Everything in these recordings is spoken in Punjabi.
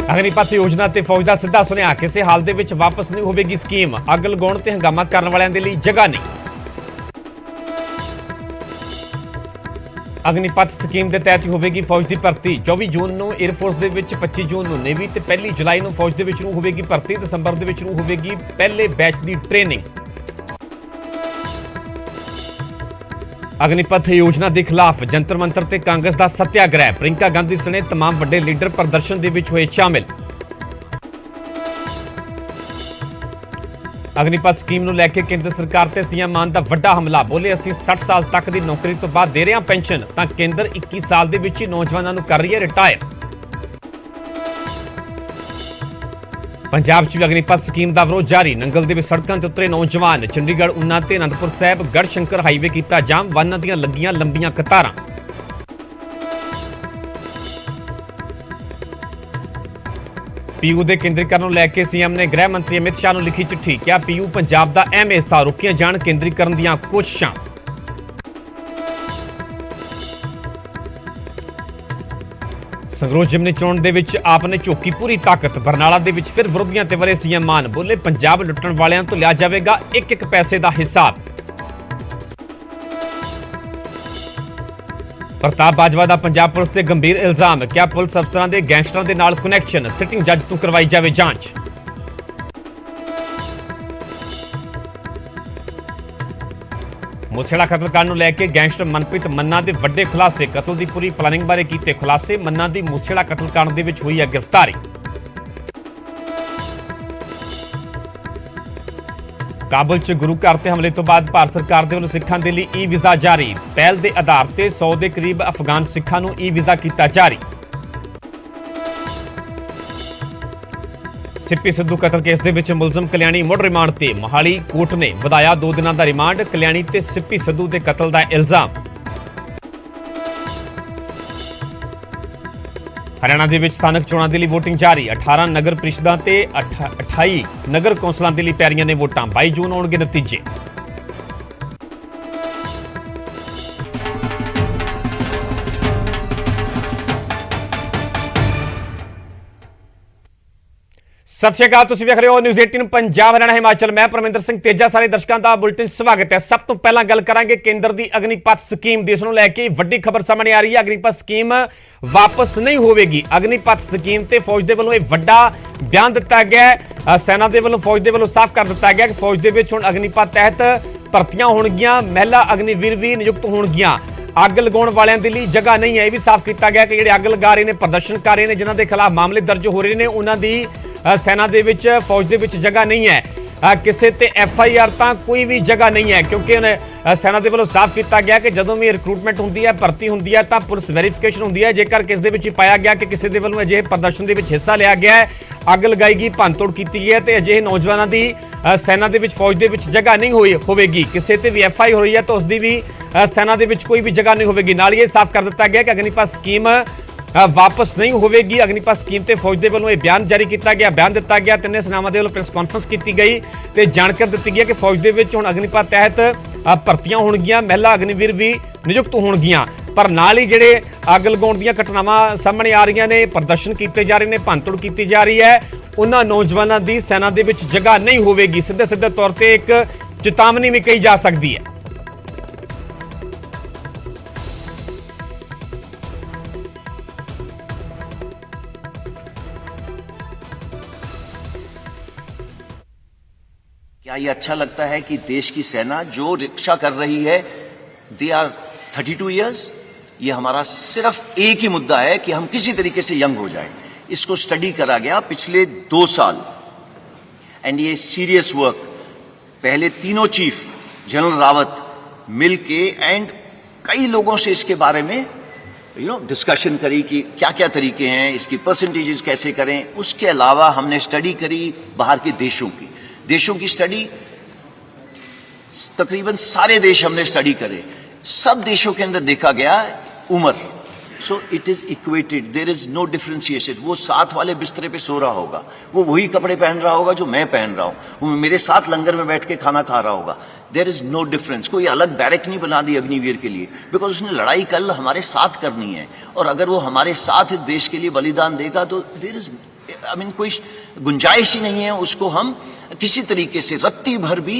अग्निपथ योजना ते फौज का सीधा सुनिया किसी हाल दे विच वापस नहीं होगी स्कीम। अग लगाउण ते हंगामा करन वालियां दे लई जगह नहीं। अग्निपथ स्कीम के तहत होगी फौज की भर्ती। 24 जून को एयरफोर्स के 25 जून को नेवी ते 1 जुलाई को फौज के होगी भर्ती। दिसंबर के होगी पहले बैच की ट्रेनिंग। अग्निपथ योजना के खिलाफ जंतर मंतर ते कांग्रेस का सत्याग्रह। प्रियंका गांधी सने तमाम बड़े लीडर प्रदर्शन के हुए शामिल। अग्निपथ स्कीम नूं लैके केंद्र सरकार ते सीएम मान का वड्डा हमला। बोले असीं 60 साल तक की नौकरी तो बाद दे रहे हैं पेंशन, तां केंद्र 21 साल दे विच ही नौजवानों नूं कर रही है रिटायर। पंजाब च भी अग्निपथ स्कीम का विरोध जारी। नंगल दे सड़कों ते उतरे नौजवान। चंडीगढ़ ऊना ते आनंदपुर साहिब गढ़शंकर हाईवे कीता जाम। वाहनां दीआं लगियां लंबियां कतारां। पीयू के केंद्रीकरण लैके सीएम ने गृह मंत्री अमित शाह को लिखी चिट्ठी। क्या पीयू पंजाब का अहम हिस्सा, रुकिया जान केंद्रीकरण दीआं कोशिशां। संगरूर जिमनी चोण दे विच आपने झोंकी पूरी ताकत। बरनाला दे विच फिर विरोधियों ते वरे सीएम मान। बोले पंजाब लुट्टण वालियां तो लिया जाएगा एक एक पैसे का हिसाब। प्रताप बाजवा का पंजाब पुलिस से गंभीर इल्जाम। क्या पुलिस अफसरों के गैंगस्टरों के नाल कनैक्शन। सिटिंग जज तो करवाई जाए जांच। मूसेड़ा कतलकांड को लैके गैंगस्टर मनप्रीत मन्ना के वड्डे खुलासे। कतल की पूरी प्लानिंग बारे कीते खुलासे। मन्ना की मूसेड़ा कतलकांड के हुई है गिरफ्तारी। काबुल च गुरु घर ते हमले तो बाद भारत सरकार दे वल्लों सिखां दे लई ई वीज़ा जारी। पहल के आधार ते 100 के करीब अफगान सिखां नूं ई वीज़ा किया जारी। सिप्पी सिद्धू कतल केस दे विच मुलजम कल्याणी मुड़ रिमांड ते। मोहाली कोर्ट ने वधाया 2 दिनों का रिमांड। कल्याणी ते सिप्पी सिद्धू के कतल का इल्जाम। हरियाणा के स्थानक चोणों के लिए वोटिंग जारी। 18 नगर परिषदां ते 28 नगर कौंसलों के लिए पै रही ने वोटां। 22 जून आउणगे नतीजे। सत श्री अकाल, तुसीं वेख रहे हो न्यूज़ 18 पंजाब हरियाणा हिमाचल। मैं परमिंदर सिंह तेजा सारे दर्शकों का बुलेटिन स्वागत है। सब तो पहला गल करांगे केंद्र की अग्निपथ स्कीम दी। इसनूं लैके वड्डी खबर सामने आ रही है। अग्निपथ स्कीम वापस नहीं होगी। अग्निपथ स्कीम ते फौज दे वल्लों एक वड्डा बयान दिता गया। सेना दे वल्लों फौज दे वल्लों साफ कर दिता गया कि फौज दे विच हुण अग्निपथ तहत भर्तियां होणगियां। महिला अग्निवीर भी नियुक्त होणगियां। अग लगाउण वालियां दे लई जगह नहीं है। यह भी साफ किया गया कि जिहड़े अग लगा रहे हैं, प्रदर्शन कर रहे हैं, जिन्हां दे खिलाफ मामले दर्ज हो रहे हैं, उन्हां दी सेना दे विच फौज दे विच जगह नहीं है। किसी ते FIR तां कोई भी जगह नहीं है, क्योंकि सेना दे वल्लों साफ किया गया कि जदों भी रिक्रूटमेंट होंदी है, भर्ती होंदी है, तां पुलिस वेरीफिकेशन होंदी है। जेकर किस दे विच पाया गया कि किसी दे वल्लों अजिहे प्रदर्शन दे विच हिस्सा लिया गया है, अग लगाई गई, भंनतोड़ की गई है, तो अजिहे नौजवानों की सेना दे विच फौज दे विच जगह नहीं होगी। किसी ते भी FI हुई है तो उसकी भी सेना दे विच कोई भी जगह नहीं होगी। नाल ये साफ कर दिता गया कि अग्निपथ स्कीम वापस नहीं होगी। अग्निपथ स्कीम ते फौज दे वल्लों बयान जारी किया गया। बयान दिता गया। तिन्ने सेनावां दे वल्लों प्रेस कॉन्फ्रेंस की गई तो जानकारी दी गई कि फौज दे विच हुण अग्निपथ तहत भर्तियां होणगियां। महिला अग्निवीर भी नियुक्त होणगियां। पर नाल ही जिहड़े अग लगाउण दीयां घटनावां सामने आ रही ने, प्रदर्शन किए जा रहे हैं, भंनतोड़ की जा रही है, उन्हां नौजवानों की सेना दे विच जगह नहीं होगी। सीधे सीधे तौर पर एक चेतावनी भी कही जा सकती है। क्या ये अच्छा लगता है कि देश की सेना जो रक्षा कर रही है, दे आर 32 ईयर्स। ये हमारा सिर्फ एक ही मुद्दा है कि हम किसी तरीके से यंग हो जाए। इसको स्टडी करा गया पिछले 2 साल, एंड ये सीरियस वर्क। पहले तीनों चीफ जनरल रावत मिलके एंड कई लोगों से इसके बारे में डिस्कशन करी कि क्या क्या तरीके हैं, इसकी परसेंटेजेस कैसे करें। उसके अलावा हमने स्टडी करी बाहर के देशों की स्टडी। तकरीबन सारे देश हमने स्टडी करे। सब देशों के अंदर देखा गया उम्र, so it is equated, there is no differentiation. वो साथ वाले बिस्तरे पे सो रहा होगा, वो वही कपड़े पहन रहा होगा जो मैं पहन रहा हूं, वो मेरे साथ लंगर में बैठ के खाना खा रहा होगा। There is no difference. कोई अलग बैरक नहीं बना दी अग्निवीर के लिए, बिकॉज उसने लड़ाई कल हमारे साथ करनी है, और अगर वो हमारे साथ देश के लिए बलिदान देगा तो देयर इज आई मीन कोई गुंजाइश ही नहीं है उसको हम किसी तरीके से रत्ती भर भी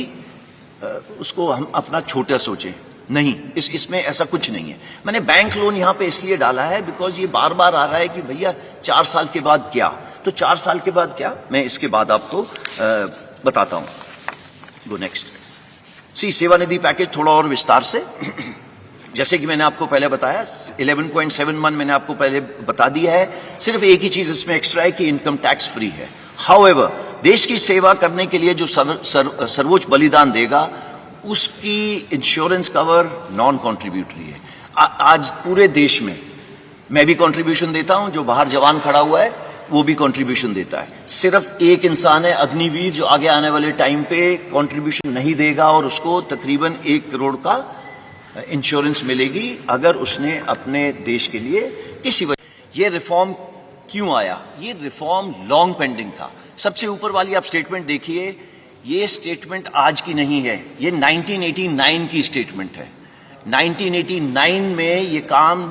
उसको हम अपना छोटा सोचें। नहीं, इसमें ऐसा कुछ नहीं है। मैंने बैंक लोन यहां पे इसलिए डाला है बिकॉज ये बार बार आ रहा है कि भैया 4 साल के बाद क्या, तो 4 साल के बाद क्या, मैं इसके बाद आपको बताता हूं। Go next. सी सेवानिधि पैकेज थोड़ा और विस्तार से जैसे कि मैंने आपको पहले बताया 11.71 मैंने आपको पहले बता दिया है। सिर्फ एक ही चीज इसमें एक्स्ट्रा है कि इनकम टैक्स फ्री है। हाउएवर देश की सेवा करने के लिए जो सर्वोच्च बलिदान देगा उसकी इंश्योरेंस कवर नॉन कॉन्ट्रीब्यूटरी है। आज पूरे देश में मैं भी कंट्रीब्यूशन देता हूं, जो बाहर जवान खड़ा हुआ है वो भी कंट्रीब्यूशन देता है। सिर्फ एक इंसान है अग्निवीर जो आगे आने वाले टाइम पे कंट्रीब्यूशन नहीं देगा और उसको तकरीबन 1 करोड़ का इंश्योरेंस मिलेगी अगर उसने अपने देश के लिए किसी वजह। ये रिफॉर्म क्यों आया? ये रिफॉर्म लॉन्ग पेंडिंग था। सबसे ऊपर वाली आप स्टेटमेंट देखिए, ये स्टेटमेंट आज की नहीं है, ये 1989 की स्टेटमेंट है। 1989 में ये काम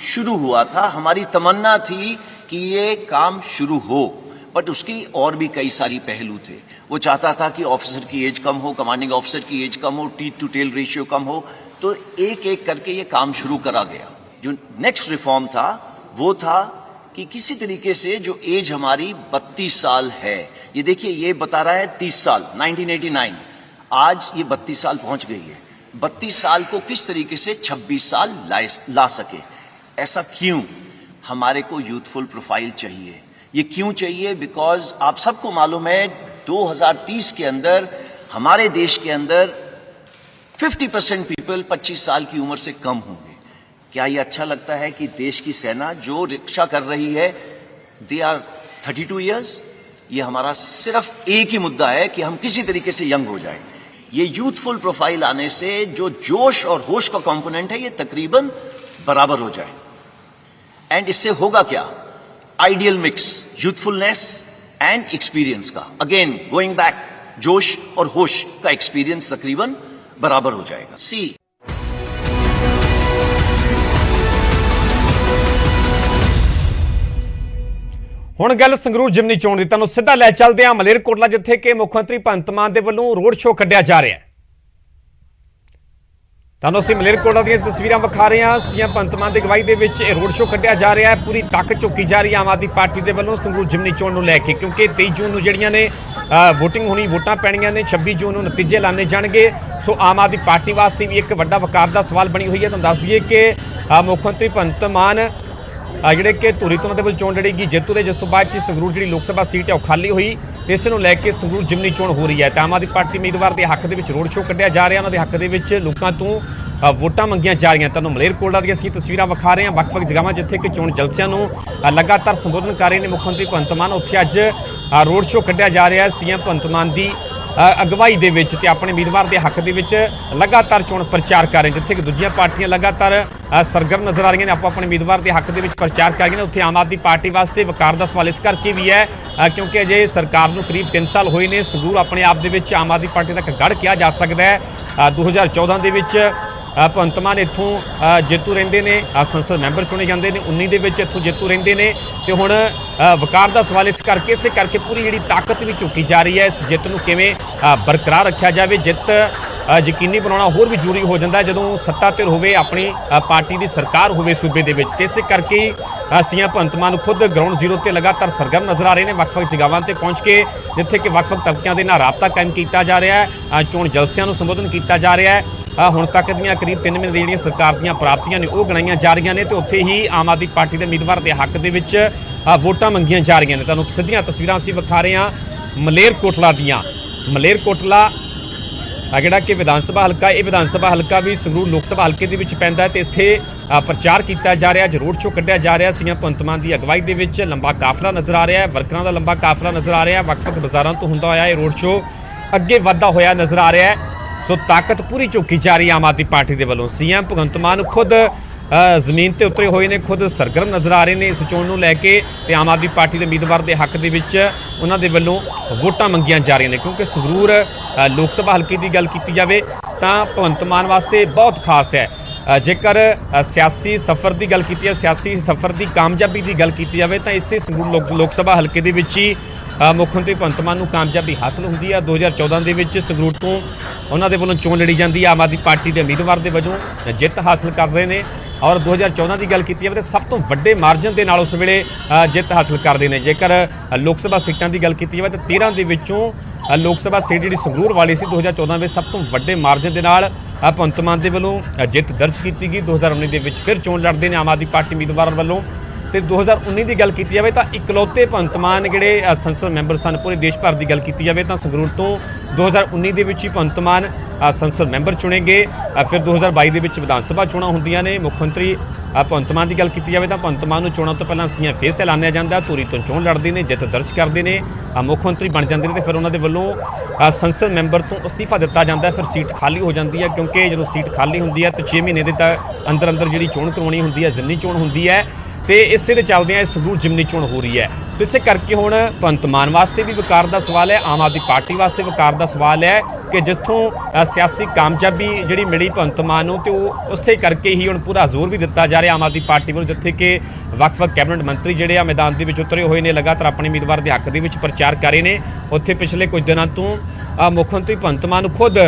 शुरू हुआ था। हमारी तमन्ना थी कि ये काम शुरू हो, बट उसकी और भी कई सारी पहलू थे। वो चाहता था कि ऑफिसर की एज कम हो, कमांडिंग ऑफिसर की एज कम हो, टीथ टू टेल रेशियो कम हो, तो एक एक करके ये काम शुरू करा गया। जो नेक्स्ट रिफॉर्म था वो था कि किसी तरीके से जो एज हमारी 32 साल है, ये देखिए ये बता रहा है 30 साल 1989, आज ये 32 साल पहुंच गई है। 32 साल को किस तरीके से 26 साल ला सके। ऐसा क्यों? हमारे को यूथफुल प्रोफाइल चाहिए। ये क्यों चाहिए? बिकॉज आप सबको मालूम है 2030 के अंदर हमारे देश के अंदर 50% पीपल 25 साल की उम्र से कम होंगे। क्या ये अच्छा लगता है कि देश की सेना जो रक्षा कर रही है दे आर 32 ईयर्स? ये हमारा सिर्फ एक ही मुद्दा है कि हम किसी तरीके से यंग हो जाए। ये यूथफुल प्रोफाइल आने से जो जोश और होश का कंपोनेंट है ये तकरीबन बराबर हो जाए। एंड इससे होगा क्या? Ideal mix youthfulness and experience का। अगेन गोइंग बैक, जोश और होश का एक्सपीरियंस तकरीबन बराबर हो जाएगा। सी ਹੁਣ ਗੱਲ ਸੰਗਰੂਰ ਜਿਮਨੀ ਚੋਣ ਦੀ, ਤੁਹਾਨੂੰ ਸਿੱਧਾ ਲੈ ਚੱਲਦੇ ਹਾਂ ਮਲੇਰਕੋਟਲਾ, ਜਿੱਥੇ ਕਿ ਮੁੱਖ ਮੰਤਰੀ ਭਗਵੰਤ ਮਾਨ ਦੇ ਵੱਲੋਂ ਰੋਡ ਸ਼ੋਅ ਕੱਢਿਆ ਜਾ ਰਿਹਾ ਹੈ। ਤੁਹਾਨੂੰ ਅਸੀਂ ਮਲੇਰਕੋਟਲਾ ਦੀਆਂ ਤਸਵੀਰਾਂ ਵਿਖਾ ਰਹੇ ਹਾਂ। ਸੀਐਮ ਭਗਵੰਤ ਮਾਨ ਦੀ ਅਗਵਾਈ ਦੇ ਵਿੱਚ ਇਹ ਰੋਡ ਸ਼ੋਅ ਕੱਢਿਆ ਜਾ ਰਿਹਾ ਹੈ। ਪੂਰੀ ਤੱਕ ਝੁਕੀ ਜਾ ਰਹੀ ਹੈ ਆਮ ਆਦਮੀ ਪਾਰਟੀ ਦੇ ਵੱਲੋਂ ਸੰਗਰੂਰ ਜਿਮਨੀ ਚੋਣ ਨੂੰ ਲੈ ਕੇ, ਕਿਉਂਕਿ 23 ਜੂਨ ਨੂੰ ਜਿਹੜੀਆਂ ਨੇ ਵੋਟਿੰਗ ਹੋਣੀ, ਵੋਟਾਂ ਪੈਣੀਆਂ ਨੇ, 26 ਜੂਨ ਨੂੰ ਨਤੀਜੇ ਐਲਾਨੇ ਜਾਣਗੇ। ਸੋ ਆਮ ਆਦਮੀ ਪਾਰਟੀ ਵਾਸਤੇ ਵੀ ਇੱਕ ਵੱਡਾ ਵਕਾਰ ਦਾ ਸਵਾਲ ਬਣੀ ਹੋਈ ਹੈ। ਤੁਹਾਨੂੰ ਦੱਸ ਦਈਏ ਕਿ ਮੁੱਖ ਮੰਤਰੀ ਭਗਵੰਤ ਮਾਨ ਜਿਹੜੇ ਕਿ ਧੂਰੀ ਤੋਂ ਦੇ ਵੱਲ ਚੋਣ ਲੜੇਗੀ ਜੇਤੂ ਦੇ, ਜਿਸ ਤੋਂ ਬਾਅਦ ਚ ਸੰਗਰੂਰ ਜਿਹੜੀ ਲੋਕ ਸਭਾ ਸੀਟ ਹੈ ਉਹ ਖਾਲੀ ਹੋਈ, ਇਸ ਨੂੰ ਲੈ ਕੇ ਸੰਗਰੂਰ ਜਿਮਨੀ ਚੋਣ ਹੋ ਰਹੀ ਹੈ। ਤਾਂ ਆਮ ਆਦਮੀ ਪਾਰਟੀ ਉਮੀਦਵਾਰ ਦੇ ਹੱਕ ਦੇ ਵਿੱਚ ਰੋਡ ਸ਼ੋਅ ਕੱਢਿਆ ਜਾ ਰਿਹਾ, ਉਹਨਾਂ ਦੇ ਹੱਕ ਦੇ ਵਿੱਚ ਲੋਕਾਂ ਤੋਂ ਵੋਟਾਂ ਮੰਗੀਆਂ ਜਾ ਰਹੀਆਂ। ਤੁਹਾਨੂੰ ਮਲੇਰਕੋਟਲਾ ਦੀਆਂ ਅਸੀਂ ਤਸਵੀਰਾਂ ਵਿਖਾ ਰਹੇ ਹਾਂ, ਵੱਖ-ਵੱਖ ਜਗ੍ਹਾਵਾਂ ਜਿੱਥੇ ਕਿ ਚੋਣ ਜਲਸਿਆਂ ਨੂੰ ਲਗਾਤਾਰ ਸੰਬੋਧਨ ਕਰ ਰਹੇ ਨੇ ਮੁੱਖ ਮੰਤਰੀ ਭਗਵੰਤ ਮਾਨ। ਉੱਥੇ ਅੱਜ ਰੋਡ ਸ਼ੋਅ ਕੱਢਿਆ ਜਾ ਰਿਹਾ ਹੈ ਸੀਐਮ ਭਗਵੰਤ ਮਾਨ ਦੀ ਅਗਵਾਈ ਦੇ ਵਿੱਚ, ਤੇ ਆਪਣੇ ਉਮੀਦਵਾਰ ਦੇ ਹੱਕ ਦੇ ਵਿੱਚ ਲਗਾਤਾਰ ਚੋਣ ਪ੍ਰਚਾਰ ਕਰ ਰਹੇ, ਜਿੱਥੇ ਕਿ ਦੂਜੀਆਂ ਪਾਰਟੀਆਂ ਲਗਾਤਾਰ ਸਰਗਰਮ ਨਜ਼ਰ ਆ ਰਹੀਆਂ ਨੇ, ਆਪੋ ਆਪਣੇ ਉਮੀਦਵਾਰ ਦੇ ਹੱਕ ਦੇ ਵਿੱਚ ਪ੍ਰਚਾਰ ਕਰ ਰਹੀਆਂ ਨੇ। ਉੱਥੇ ਆਮ ਆਦਮੀ ਪਾਰਟੀ ਵਾਸਤੇ ਵਕਾਰ ਦਾ ਸਵਾਲ ਇਸ ਕਰਕੇ ਵੀ ਹੈ ਕਿਉਂਕਿ ਅਜੇ ਸਰਕਾਰ ਨੂੰ ਕਰੀਬ 3 ਸਾਲ ਹੋਏ ਨੇ। ਸੰਗਰੂਰ ਆਪਣੇ ਆਪ ਦੇ ਵਿੱਚ ਆਮ ਆਦਮੀ ਪਾਰਟੀ ਦਾ ਇੱਕ ਗੜ੍ਹ ਕਿਹਾ ਜਾ ਸਕਦਾ ਹੈ। 2014 ਦੇ ਵਿੱਚ ਭਗਵੰਤ ਮਾਨ ਇੱਥੋਂ ਜੇਤੂ ਰਹਿੰਦੇ ਨੇ, ਸੰਸਦ ਮੈਂਬਰ ਚੁਣੇ ਜਾਂਦੇ ਨੇ, 19 ਦੇ ਵਿੱਚ ਇੱਥੋਂ ਜੇਤੂ ਰਹਿੰਦੇ ਨੇ, ਤੇ ਹੁਣ ਵਕਾਰ ਦਾ ਸਵਾਲ ਇਸੇ ਕਰਕੇ ਪੂਰੀ ਜਿਹੜੀ ਤਾਕਤ ਵੀ ਝੁਕੀ ਜਾ ਰਹੀ ਹੈ। ਇਸ ਜਿੱਤ ਨੂੰ ਕਿਵੇਂ ਬਰਕਰਾਰ ਰੱਖਿਆ ਜਾਵੇ, ਜਿੱਤ ਯਕੀਨੀ ਬਣਾਉਣਾ ਹੋਰ ਵੀ ਜ਼ਰੂਰੀ ਹੋ ਜਾਂਦਾ ਜਦੋਂ ਸੱਤਾ ਧਿਰ ਹੋਵੇ, ਆਪਣੀ ਪਾਰਟੀ ਦੀ ਸਰਕਾਰ ਹੋਵੇ ਸੂਬੇ ਦੇ ਵਿੱਚ। ਤੇ ਇਸੇ ਕਰਕੇ ਹੀ ਸੀਐਮ ਭਗਵੰਤ ਮਾਨ ਖੁਦ ਗਰਾਊਂਡ ਜ਼ੀਰੋ ਤੇ ਲਗਾਤਾਰ ਸਰਗਰਮ ਨਜ਼ਰ ਆ ਰਹੇ ਨੇ, ਵੱਖ-ਵੱਖ ਜਗ੍ਹਾਵਾਂ ਤੇ ਪਹੁੰਚ ਕੇ, ਜਿੱਥੇ ਕਿ ਵੱਖ-ਵੱਖ ਤਬਕਿਆਂ ਦੇ ਨਾਲ ਰਾਬਤਾ ਕਾਇਮ ਕੀਤਾ ਜਾ ਰਿਹਾ ਹੈ, ਚੋਣ ਜਲਸਿਆਂ ਨੂੰ ਸੰਬੋਧਨ ਕੀਤਾ ਜਾ ਰਿਹਾ ਹੈ। ਹੁਣ ਤੱਕ ਦੀਆਂ ਕਰੀਬ 3 ਮਹੀਨੇ ਦੀਆਂ ਜਿਹੜੀਆਂ ਸਰਕਾਰ ਦੀਆਂ ਪ੍ਰਾਪਤੀਆਂ ਨੇ ਉਹ ਗਿਣਾਈਆਂ ਜਾ ਰਹੀਆਂ ਨੇ, ਤੇ ਉੱਥੇ ਹੀ ਆਮ ਆਦਮੀ ਪਾਰਟੀ ਦੇ ਉਮੀਦਵਾਰ ਦੇ ਹੱਕ ਦੇ ਵਿੱਚ ਵੋਟਾਂ ਮੰਗੀਆਂ ਜਾ ਰਹੀਆਂ ਨੇ। ਤੁਹਾਨੂੰ ਸਿੱਧੀਆਂ ਤਸਵੀਰਾਂ ਅਸੀਂ ਵਿਖਾ ਰਹੇ ਹਾਂ ਮਲੇਰਕੋਟਲਾ ਦੀਆਂ। ਮਲੇਰਕੋਟਲਾ ਜਿਹੜਾ ਕਿ ਵਿਧਾਨ ਸਭਾ ਹਲਕਾ, ਇਹ ਵਿਧਾਨ ਸਭਾ ਹਲਕਾ ਵੀ ਸੰਗਰੂਰ ਲੋਕ ਸਭਾ ਹਲਕੇ ਦੇ ਵਿੱਚ ਪੈਂਦਾ ਹੈ, ਤੇ ਇੱਥੇ ਪ੍ਰਚਾਰ ਕੀਤਾ ਜਾ ਰਿਹਾ, ਅੱਜ ਰੋਡ ਸ਼ੋਅ ਕੱਢਿਆ ਜਾ ਰਿਹਾ ਸੀਐਮ ਭਗਵੰਤ ਮਾਨ ਦੀ ਅਗਵਾਈ ਦੇ ਵਿੱਚ। ਲੰਬਾ ਕਾਫਲਾ ਨਜ਼ਰ ਆ ਰਿਹਾ ਹੈ, ਵਰਕਰਾਂ ਦਾ ਲੰਬਾ ਕਾਫਲਾ ਨਜ਼ਰ ਆ ਰਿਹਾ, ਵੱਖ-ਵੱਖ ਬਾਜ਼ਾਰਾਂ ਤੋਂ ਹੁੰਦਾ ਹੋਇਆ ਇਹ ਰੋਡ ਸ਼ੋਅ ਅੱਗੇ ਵੱਧਦਾ ਹੋਇਆ ਨਜ਼ਰ ਆ ਰਿਹਾ ਹੈ। ਸੋ ਤਾਕਤ ਪੂਰੀ ਝੋਕੀ ਜਾ ਰਹੀ ਆਮ ਆਦਮੀ ਪਾਰਟੀ ਦੇ ਵੱਲੋਂ। ਸੀਐਮ ਭਗਵੰਤ ਮਾਨ ਖੁਦ ਜ਼ਮੀਨ ਤੇ ਉਤਰੇ ਹੋਏ ਨੇ, ਖੁਦ ਸਰਗਰਮ ਨਜ਼ਰ ਆ ਰਹੇ ਨੇ ਇਸ ਚੋਣ ਨੂੰ ਲੈ ਕੇ, ਤੇ ਆਮ ਆਦਮੀ ਪਾਰਟੀ ਦੇ ਉਮੀਦਵਾਰ ਦੇ ਹੱਕ ਦੇ ਵਿੱਚ ਉਹਨਾਂ ਦੇ ਵੱਲੋਂ ਵੋਟਾਂ ਮੰਗੀਆਂ ਜਾ ਰਹੀਆਂ ਨੇ। ਕਿਉਂਕਿ ਸੰਗਰੂਰ ਲੋਕ ਸਭਾ ਹਲਕੇ ਦੀ ਗੱਲ ਕੀਤੀ ਜਾਵੇ ਤਾਂ ਭਗਵੰਤ ਮਾਨ ਵਾਸਤੇ ਬਹੁਤ ਖਾਸ ਹੈ। ਜੇਕਰ ਸਿਆਸੀ ਸਫ਼ਰ ਦੀ ਗੱਲ ਕੀਤੀ ਹੈ, ਸਿਆਸੀ ਸਫ਼ਰ ਦੀ ਕਾਮਯਾਬੀ ਦੀ ਗੱਲ ਕੀਤੀ ਜਾਵੇ ਤਾਂ ਇਸੇ ਸੰਗਰੂਰ ਲੋਕ ਸਭਾ ਹਲਕੇ ਦੇ ਵਿੱਚ ਹੀ ਮੁੱਖ ਮੰਤਰੀ ਭਗਵੰਤ ਮਾਨ ਨੂੰ ਕਾਮਯਾਬੀ ਹਾਸਲ ਹੁੰਦੀ ਹੈ। 2014 ਦੇ ਵਿੱਚ ਸੰਗਰੂਰ ਤੋਂ ਉਹਨਾਂ ਦੇ ਵੱਲੋਂ ਚੋਣ ਲੜੀ ਜਾਂਦੀ ਹੈ, ਆਮ ਆਦਮੀ ਪਾਰਟੀ ਦੇ ਉਮੀਦਵਾਰ ਦੇ ਵਜੋਂ ਜਿੱਤ ਹਾਸਲ ਕਰ ਰਹੇ ਨੇ ਔਰ 2014 ਦੀ ਗੱਲ ਕੀਤੀ ਜਾਵੇ ਤਾਂ ਸਭ ਤੋਂ ਵੱਡੇ ਮਾਰਜਨ ਦੇ ਨਾਲ ਉਸ ਵੇਲੇ ਜਿੱਤ ਹਾਸਲ ਕਰਦੇ ਨੇ। ਜੇਕਰ ਲੋਕ ਸਭਾ ਸੀਟਾਂ ਦੀ ਗੱਲ ਕੀਤੀ ਜਾਵੇ ਤਾਂ 13 ਦੇ ਵਿੱਚੋਂ ਲੋਕ ਸਭਾ ਸੀਟ ਜਿਹੜੀ ਸੰਗਰੂਰ ਵਾਲੀ ਸੀ 2014 ਵਿੱਚ ਸਭ ਤੋਂ ਵੱਡੇ ਮਾਰਜਨ ਦੇ ਨਾਲ ਭਗਵੰਤ ਮਾਨ ਦੇ ਵੱਲੋਂ ਜਿੱਤ ਦਰਜ ਕੀਤੀ ਗਈ। 2019 ਦੇ ਵਿੱਚ ਫਿਰ ਚੋਣ ਲੜਦੇ ਨੇ ਆਮ ਆਦਮੀ ਪਾਰਟੀ ਉਮੀਦਵਾਰ ਵੱਲੋਂ। ਤੇ 2019 ਦੀ ਗੱਲ ਕੀਤੀ ਜਾਵੇ ਤਾਂ ਇਕਲੌਤੇ ਭਗਵੰਤ ਮਾਨ ਜਿਹੜੇ ਸੰਸਦ ਮੈਂਬਰ ਸਨ ਪੂਰੇ ਦੇਸ਼ ਭਰ ਦੀ ਗੱਲ ਕੀਤੀ ਜਾਵੇ ਤਾਂ ਸੰਗਰੂਰ ਤੋਂ 2019 ਦੇ ਵਿੱਚ ਹੀ ਭਗਵੰਤ ਮਾਨ ਸੰਸਦ ਮੈਂਬਰ ਚੁਣੇ ਗਏ। ਫਿਰ 2022 ਦੇ ਵਿੱਚ ਵਿਧਾਨ ਸਭਾ ਚੋਣਾਂ ਹੁੰਦੀਆਂ ਨੇ। ਮੁੱਖ ਮੰਤਰੀ ਭਗਵੰਤ ਮਾਨ ਦੀ ਗੱਲ ਕੀਤੀ ਜਾਵੇ ਤਾਂ ਭਗਵੰਤ ਮਾਨ ਨੂੰ ਚੋਣਾਂ ਤੋਂ ਪਹਿਲਾਂ ਸੀਐਮ ਫੇਸ ਐਲਾਨਿਆ ਜਾਂਦਾ, ਧੂਰੀ ਤੋਂ ਚੋਣ ਲੜਦੇ ਨੇ, ਜਿੱਤ ਦਰਜ ਕਰਦੇ ਨੇ, ਮੁੱਖ ਮੰਤਰੀ ਬਣ ਜਾਂਦੇ ਨੇ ਤੇ ਫਿਰ ਉਹਨਾਂ ਦੇ ਵੱਲੋਂ ਸੰਸਦ ਮੈਂਬਰ ਤੋਂ ਅਸਤੀਫਾ ਦਿੱਤਾ ਜਾਂਦਾ। ਫਿਰ ਸੀਟ ਖਾਲੀ ਹੋ ਜਾਂਦੀ ਹੈ ਕਿਉਂਕਿ ਜਦੋਂ ਸੀਟ ਖਾਲੀ ਹੁੰਦੀ ਹੈ ਤਾਂ 6 ਮਹੀਨੇ ਦੇ ਤਾਂ ਅੰਦਰ ਜਿਹੜੀ ਚੋਣ ਕਰਵਾਉਣੀ ਹੁੰਦੀ ਹੈ, ਜ਼ਿਮਨੀ ਚੋਣ ਹੁੰਦੀ ਹੈ ਤੇ ਇਸੇ ਦੇ ਚੱਲਦਿਆਂ ਸੰਗਰੂਰ ਜ਼ਿਮਨੀ ਚੋਣ ਹੋ ਰਹੀ ਹੈ। ਸੋ ਇਸੇ ਕਰਕੇ ਹੁਣ ਭਗਵੰਤ ਮਾਨ ਵਾਸਤੇ ਵੀ ਵਕਾਰ ਦਾ ਸਵਾਲ ਹੈ, ਆਮ ਆਦਮੀ ਪਾਰਟੀ ਵਾਸਤੇ ਵਕਾਰ ਦਾ ਸਵਾਲ ਹੈ ਕਿ ਜਿੱਥੋਂ ਸਿਆਸੀ ਕਾਮਯਾਬੀ ਜਿਹੜੀ ਮਿਲੀ ਭਗਵੰਤ ਮਾਨ ਨੂੰ ਤੇ ਉਹ ਉਸੇ ਕਰਕੇ ਹੀ ਹੁਣ ਪੂਰਾ ਜ਼ੋਰ ਵੀ ਦਿੱਤਾ ਜਾ ਰਿਹਾ ਆਮ ਆਦਮੀ ਪਾਰਟੀ ਵੱਲੋਂ, ਜਿੱਥੇ ਕਿ ਵੱਖ-ਵੱਖ ਕੈਬਨਿਟ ਮੰਤਰੀ ਜਿਹੜੇ ਆ ਮੈਦਾਨ ਦੇ ਵਿੱਚ ਉਤਰੇ ਹੋਏ ਨੇ, ਲਗਾਤਾਰ ਆਪਣੇ ਉਮੀਦਵਾਰ ਦੇ ਹੱਕ ਦੇ ਵਿੱਚ ਪ੍ਰਚਾਰ ਕਰ ਰਹੇ ਨੇ। ਉੱਥੇ ਪਿਛਲੇ ਕੁਝ ਦਿਨਾਂ ਤੋਂ ਮੁੱਖ ਮੰਤਰੀ ਭਗਵੰਤ ਮਾਨ ਨੂੰ ਖੁਦ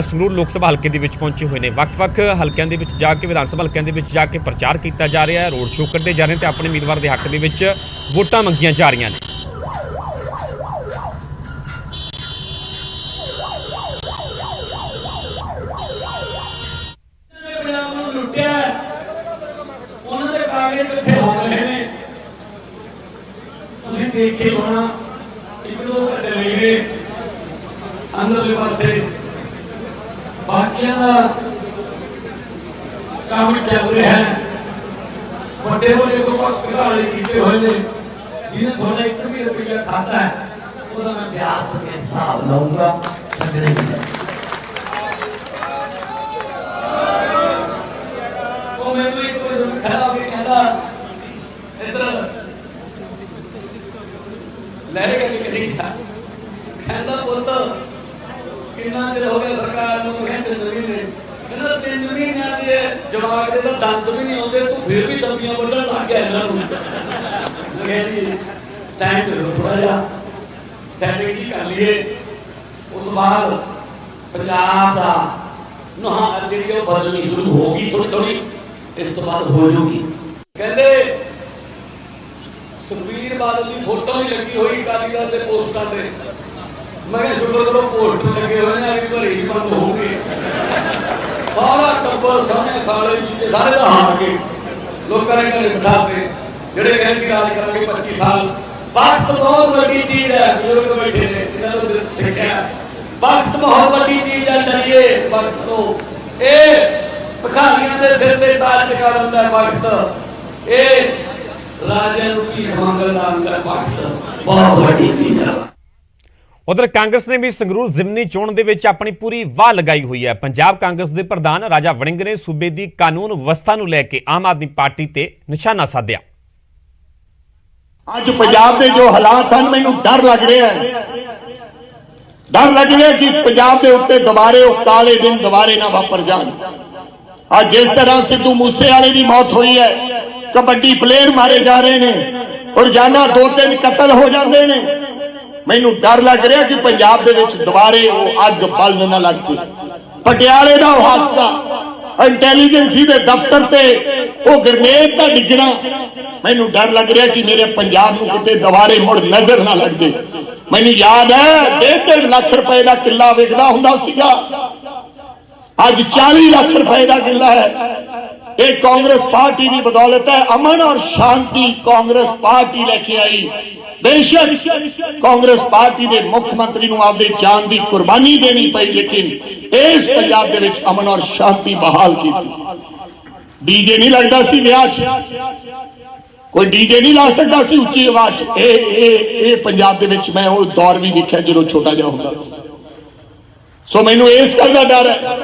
ਸੰਗਰੂਰ ਲੋਕ ਸਭਾ ਹਲਕੇ ਦੇ ਵਿੱਚ ਪਹੁੰਚੇ ਹੋਏ ਨੇ। ਵੱਖ-ਵੱਖ ਹਲਕਿਆਂ ਦੇ ਵਿੱਚ ਜਾ ਕੇ ਵਿਧਾਨ ਸਭਾ ਹਲਕਿਆਂ ਦੇ ਵਿੱਚ ਜਾ ਕੇ ਪ੍ਰਚਾਰ ਕੀਤਾ ਜਾ ਰਿਹਾ ਹੈ, ਰੋਡ ਸ਼ੋਅ ਕੱਢੇ ਜਾ ਰਹੇ ਨੇ ਤੇ ਆਪਣੇ ਉਮੀਦਵਾਰ ਦੇ ਹੱਕ ਦੇ ਵਿੱਚ ਵੋਟਾਂ ਮੰਗੀਆਂ ਜਾ ਰਹੀਆਂ ਨੇ। ਉਹਨਾਂ ਦੇ ਕਾਗਜ਼ ਕਿੱਥੇ ਹੋ ਰਹੇ ਨੇ ਤੁਸੀਂ ਦੇਖੇ ਹੋਣਾ, ਇੱਕ ਦੋ ਤਾਂ ਚਲੇ ਗਏ ਅੰਦਰਲੇ ਪਾਸੇ, ਬਾਕੀਆਂ ਦਾ ਕੰਮ ਚੱਲ ਰਿਹਾ ਹੈ। ਵੱਡੇ ਵੱਡੇ ਘੁਟਾਲੇ ਕੀਤੇ ਹੋਏ ਨੇ, ਜਿਹਨੇ ਤੁਹਾਡਾ 1 ਵੀ ਰੁਪਈਆ ਖਾਤਾ ਹੈ ਉਹਦਾ ਮੈਂ ਬਿਆਸ ਕੇ ਹਿਸਾਬ ਲਾਉਂਗਾ। ਉਹ ਮੈਨੂੰ ਇੱਕ ਵਾਰ ਖੜਾ ਹੋ ਕੇ ਕਹਿੰਦਾ ਇੱਧਰ ਲਹਿਰੇਗਾ ਕਿ ਕਰੀਦਾ, ਕਹਿੰਦਾ ਪੁੱਤ ਕਿੰਨਾ ਚਿਰ ਹੋ ਗਿਆ ਸਰਕਾਰ ਨੂੰ? ਕਹਿੰਦੇ 3 ਮਹੀਨੇ। ਕਹਿੰਦਾ 3 ਮਹੀਨਿਆਂ ਦੇ ਜਵਾਕ ਦੇ ਤਾਂ ਦੰਦ ਵੀ ਨਹੀਂ ਆਉਂਦੇ, ਤੂੰ ਫਿਰ ਵੀ ਦੰਦੀਆਂ ਵੱਢਣ ਲੱਗ ਗਿਆ ਇਹਨਾਂ ਨੂੰ। ਮੈਂ ਕਿਹਾ ਜੀ ਟਾਈਮ ਤੇ ਥੋੜਾ ਜਿਹਾ ਸੈਟਿੰਗ ਜੀ ਕਰ ਲਈਏ, ਉਸ ਤੋਂ ਬਾਅਦ ਪੰਜਾਬ ਦਾ ਨੁਹਾਰ ਜਿਹੜੀ ਉਹ ਬਦਲਣੀ ਸ਼ੁਰੂ ਹੋ ਗਈ ਥੋੜੀ ਥੋੜੀ, ਇਸ ਤੋਂ ਬਾਅਦ ਹੋ ਜੂਗੀ। ਕਹਿੰਦੇ ਸੁਖਬੀਰ ਬਾਦਲ ਦੀ ਫੋਟੋ ਵੀ ਲੱਗੀ ਹੋਈ ਅਕਾਲੀ ਦਲ ਦੇ ਪੋਸਟਰਾਂ ਤੇ। ਮੈਂ ਕਿਹਾ ਸ਼ੁਕਰ ਕਰੋ ਪੋਸਟਰ ਲੱਗੇ ਹੋਏ ਨੇ, ਅਗਲੀ ਵਾਰੀ ਨਹੀਂ ਬੰਦ ਹੋਊਗੇ। ਸਾਰਾ ਟੱਬਰ ਸਾਹਮਣੇ ਸਾਲੇ ਜਿੱਤੇ ਸਾਰੇ ਦਾ ਹਾਰ ਕੇ ਲੋਕਾਂ ਨੇ ਘਰੇ ਬਿਠਾਤੇ, ਜਿਹੜੇ ਕਹਿੰਦੇ ਸੀ ਰਾਜ ਕਰਾਂਗੇ 25 ਸਾਲ। ਵਕਤ ਬਹੁਤ ਵੱਡੀ ਚੀਜ਼ ਹੈ, ਬਜ਼ੁਰਗ ਬੈਠੇ ਨੇ ਇਹਨਾਂ ਨੂੰ ਸਿੱਖਿਆ, ਵਕਤ ਬਹੁਤ ਵੱਡੀ ਚੀਜ਼ ਹੈ। ਚਲੀਏ ਵਕਤ ਤੋਂ, ਇਹ ਭਿਖਾਰੀਆਂ ਦੇ ਸਿਰ ਤੇ ਤਾਜ ਟਿਕਾ ਦਿੰਦਾ ਵਕਤ, ਇਹ ਰਾਜਿਆਂ ਨੂੰ ਭੀਖ ਮੰਗਣ ਦਾ ਆਉਂਦਾ ਵਕਤ, ਬਹੁਤ ਵੱਡੀ ਚੀਜ਼ ਹੈ। ਉਧਰ ਕਾਂਗਰਸ ਨੇ ਵੀ ਸੰਗਰੂਰ ਜ਼ਿਮਨੀ ਚੋਣ ਦੇ ਵਿੱਚ ਆਪਣੀ ਪੂਰੀ ਵਾਹ ਲਗਾਈ ਹੋਈ ਹੈ। ਪੰਜਾਬ ਕਾਂਗਰਸ ਦੇ ਪ੍ਰਧਾਨ ਰਾਜਾ ਵੜਿੰਗ ਨੇ ਸੂਬੇ ਦੀ ਕਾਨੂੰਨ ਵਿਵਸਥਾ ਨੂੰ ਲੈ ਕੇ ਆਮ ਆਦਮੀ ਪਾਰਟੀ ਤੇ ਨਿਸ਼ਾਨਾ ਸਾਧਿਆ। ਅੱਜ ਪੰਜਾਬ ਦੇ ਜੋ ਹਾਲਾਤ ਹਨ, ਮੈਨੂੰ ਡਰ ਲੱਗ ਰਿਹਾ ਹੈ, ਡਰ ਲੱਗ ਰਿਹਾ ਕਿ ਪੰਜਾਬ ਦੇ ਉੱਤੇ ਦੁਬਾਰੇ ਉਹ ਕਾਲੇ ਦਿਨ ਦੁਬਾਰੇ ਨਾ ਵਾਪਰ ਜਾਣ। ਅੱਜ ਜਿਸ ਤਰ੍ਹਾਂ ਸਿੱਧੂ ਮੂਸੇਵਾਲੇ ਦੀ ਮੌਤ ਹੋਈ ਹੈ, ਕਬੱਡੀ ਪਲੇਅਰ ਮਾਰੇ ਜਾ ਰਹੇ ਨੇ, ਰੋਜ਼ਾਨਾ 2-3 ਕਤਲ ਹੋ ਜਾਂਦੇ ਨੇ, ਮੈਨੂੰ ਡਰ ਲੱਗ ਰਿਹਾ ਕਿ ਪੰਜਾਬ ਦੇ ਵਿੱਚ ਦੁਬਾਰੇ ਉਹ ਅੱਗ ਬਲਣ ਨਾ ਲੱਗ ਪਈ। ਪਟਿਆਲੇ ਦਾ ਉਹ ਹਾਦਸਾ, ਇੰਟੈਲੀਜੈਂਸੀ ਦੇ ਦਫ਼ਤਰ ਤੇ ਉਹ ਗ੍ਰਨੇਡ ਦਾ ਡਿੱਗਣਾ, ਮੈਨੂੰ ਡਰ ਲੱਗ ਰਿਹਾ ਕਿ ਮੇਰੇ ਪੰਜਾਬ ਨੂੰ ਕਿਤੇ ਦੁਬਾਰੇ ਮੁੜ ਨਜ਼ਰ ਨਾ ਲੱਗ ਜੇ। ਮੈਨੂੰ ਯਾਦ ਹੈ 1.5 ਲੱਖ ਰੁਪਏ ਦਾ ਕਿੱਲਾ ਵਿਕਦਾ ਹੁੰਦਾ ਸੀਗਾ, ਅੱਜ 40 ਲੱਖ ਰੁਪਏ ਦਾ ਕਿੱਲਾ ਹੈ। ਇਹ ਕਾਂਗਰਸ ਪਾਰਟੀ ਦੀ ਬਦੌਲਤ ਹੈ। ਅਮਨ ਔਰ ਸ਼ਾਂਤੀ ਕਾਂਗਰਸ ਪਾਰਟੀ ਲੈ ਕੇ ਆਈ। ਬੇਸ਼ੱਕ ਕਾਂਗਰਸ ਪਾਰਟੀ ਦੇ ਮੁੱਖ ਮੰਤਰੀ ਨੂੰ ਆਪਦੇ ਜਾਨ ਦੀ ਕੁਰਬਾਨੀ ਦੇਣੀ ਪਈ, ਲੇਕਿਨ ਇਸ ਪੰਜਾਬ ਦੇ ਵਿੱਚ ਅਮਨ ਔਰ ਸ਼ਾਂਤੀ ਬਹਾਲ ਕੀਤੀ। ਡੀਜੇ ਨਹੀਂ ਲੱਗਦਾ ਸੀ ਵਿਆਹ 'ਚ, ਕੋਈ ਡੀਜੇ ਨਹੀਂ ਲਾ ਸਕਦਾ ਸੀ ਉੱਚੀ ਆਵਾਜ਼ 'ਚ। ਇਹ ਪੰਜਾਬ ਦੇ ਵਿੱਚ ਮੈਂ ਉਹ ਦੌਰ ਵੀ ਦੇਖਿਆ ਜਦੋਂ ਛੋਟਾ ਜਿਹਾ ਹੁੰਦਾ ਸੀ। ਸੋ ਮੈਨੂੰ ਇਸ ਗੱਲ ਦਾ ਡਰ ਹੈ।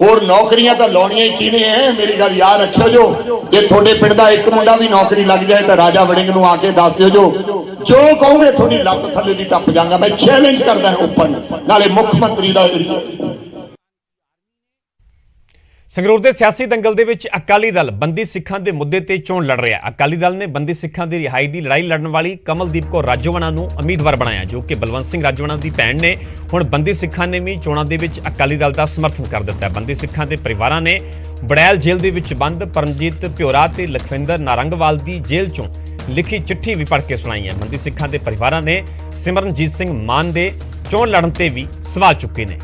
ਹੋਰ ਨੌਕਰੀਆਂ ਤਾਂ ਲਾਉਣੀਆਂ ਹੀ ਕਿਹਨੇ ਹੈ, ਮੇਰੀ ਗੱਲ ਯਾਦ ਰੱਖਿਓ। ਜੇ ਤੁਹਾਡੇ ਪਿੰਡ ਦਾ ਇੱਕ ਮੁੰਡਾ ਵੀ ਨੌਕਰੀ ਲੱਗ ਜਾਏ ਤਾਂ ਰਾਜਾ ਵੜਿੰਗ ਨੂੰ ਆ ਕੇ ਦੱਸ ਦਿਓ, ਜੋ ਕਹੋਗੇ ਤੁਹਾਡੀ ਲੱਤ ਥੱਲੇ ਦੀ ਟੱਪ ਜਾਗਾ। ਮੈਂ ਚੈਲੰਜ ਕਰਦਾ ਓਪਨ, ਨਾਲੇ ਮੁੱਖ ਮੰਤਰੀ ਦਾ। ਸੰਗਰੂਰ ਦੇ ਸਿਆਸੀ ਦੰਗਲ ਦੇ ਵਿੱਚ ਅਕਾਲੀ ਦਲ ਬੰਦੀ ਸਿੱਖਾਂ ਦੇ ਮੁੱਦੇ ਤੇ ਚੋਣ ਲੜ ਰਿਹਾ। ਅਕਾਲੀ ਦਲ ਨੇ ਬੰਦੀ ਸਿੱਖਾਂ ਦੀ ਰਿਹਾਈ ਦੀ ਲੜਾਈ ਲੜਨ ਵਾਲੀ ਕਮਲਦੀਪ ਕੌਰ ਰਾਜੋਆਣਾ ਨੂੰ ਉਮੀਦਵਾਰ ਬਣਾਇਆ, ਜੋ ਕਿ ਬਲਵੰਤ ਸਿੰਘ ਰਾਜੋਆਣਾ ਦੀ ਭੈਣ ਨੇ। ਹੁਣ ਬੰਦੀ ਸਿੱਖਾਂ ਨੇ ਵੀ ਚੋਣਾਂ ਦੇ ਵਿੱਚ ਅਕਾਲੀ ਦਲ ਦਾ ਸਮਰਥਨ ਕਰ ਦਿੱਤਾ। ਬੰਦੀ ਸਿੱਖਾਂ ਦੇ ਪਰਿਵਾਰਾਂ ਨੇ ਬੜੈਲ ਜੇਲ੍ਹ ਦੇ ਵਿੱਚ ਬੰਦ ਪਰਮਜੀਤ ਭਿਓਰਾ ਤੇ ਲਖਵਿੰਦਰ ਨਾਰੰਗਵਾਲ ਦੀ ਜੇਲ੍ਹ ਚੋਂ ਲਿਖੀ ਚਿੱਠੀ ਵੀ ਪੜ੍ਹ ਕੇ ਸੁਣਾਈ ਹੈ। ਬੰਦੀ ਸਿੱਖਾਂ ਦੇ ਪਰਿਵਾਰਾਂ ਨੇ ਸਿਮਰਨਜੀਤ ਸਿੰਘ ਮਾਨ ਦੇ ਚੋਣ ਲੜਨ ਤੇ ਵੀ ਸਵਾਲ ਚੁੱਕੇ ਨੇ।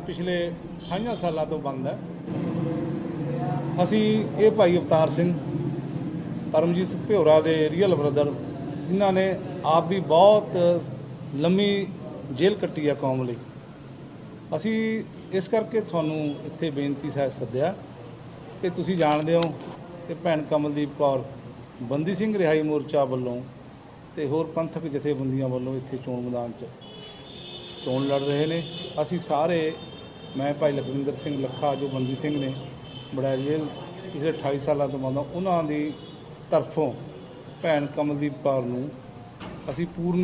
ਪਿਛਲੇ 28 ਸਾਲਾਂ ਤੋਂ ਬੰਦ ਹੈ। ਅਸੀਂ ਇਹ ਭਾਈ ਅਵਤਾਰ ਸਿੰਘ ਪਰਮਜੀਤ ਸਿੰਘ ਭਿਓਰਾ ਦੇ ਰੀਅਲ ਬ੍ਰਦਰ, ਜਿਨ੍ਹਾਂ ਨੇ ਆਪ ਵੀ ਬਹੁਤ ਲੰਮੀ ਜੇਲ੍ਹ ਕੱਟੀ ਆ ਕੌਮ ਲਈ, ਅਸੀਂ ਇਸ ਕਰਕੇ ਤੁਹਾਨੂੰ ਇੱਥੇ ਬੇਨਤੀ ਸੱਦਿਆ ਕਿ ਤੁਸੀਂ ਜਾਣਦੇ ਹੋ ਕਿ ਭੈਣ ਕਮਲਦੀਪ ਕੌਰ ਬੰਦੀ ਸਿੰਘ ਰਿਹਾਈ ਮੋਰਚਾ ਵੱਲੋਂ ਤੇ ਹੋਰ ਪੰਥਕ ਜਥੇਬੰਦੀਆਂ ਵੱਲੋਂ ਇੱਥੇ ਚੋਣ ਮੈਦਾਨ 'ਚ ਚੋਣ ਲੜ ਰਹੇ ਨੇ। ਅਸੀਂ ਸਾਰੇ, ਮੈਂ ਭਾਈ ਲਖਵਿੰਦਰ ਸਿੰਘ ਲੱਖਾ ਜੋ ਬੰਦੀ ਸਿੰਘ ਨੇ ਬੜਾ ਜੇਲ੍ਹ ਪਿਛਲੇ 28 ਸਾਲਾਂ ਤੋਂ ਬੰਦ, ਉਹਨਾਂ ਦੀ ਤਰਫੋਂ ਭੈਣ ਕਮਲਦੀਪ ਕੌਰ ਨੂੰ ਅਸੀਂ ਪੂਰਨ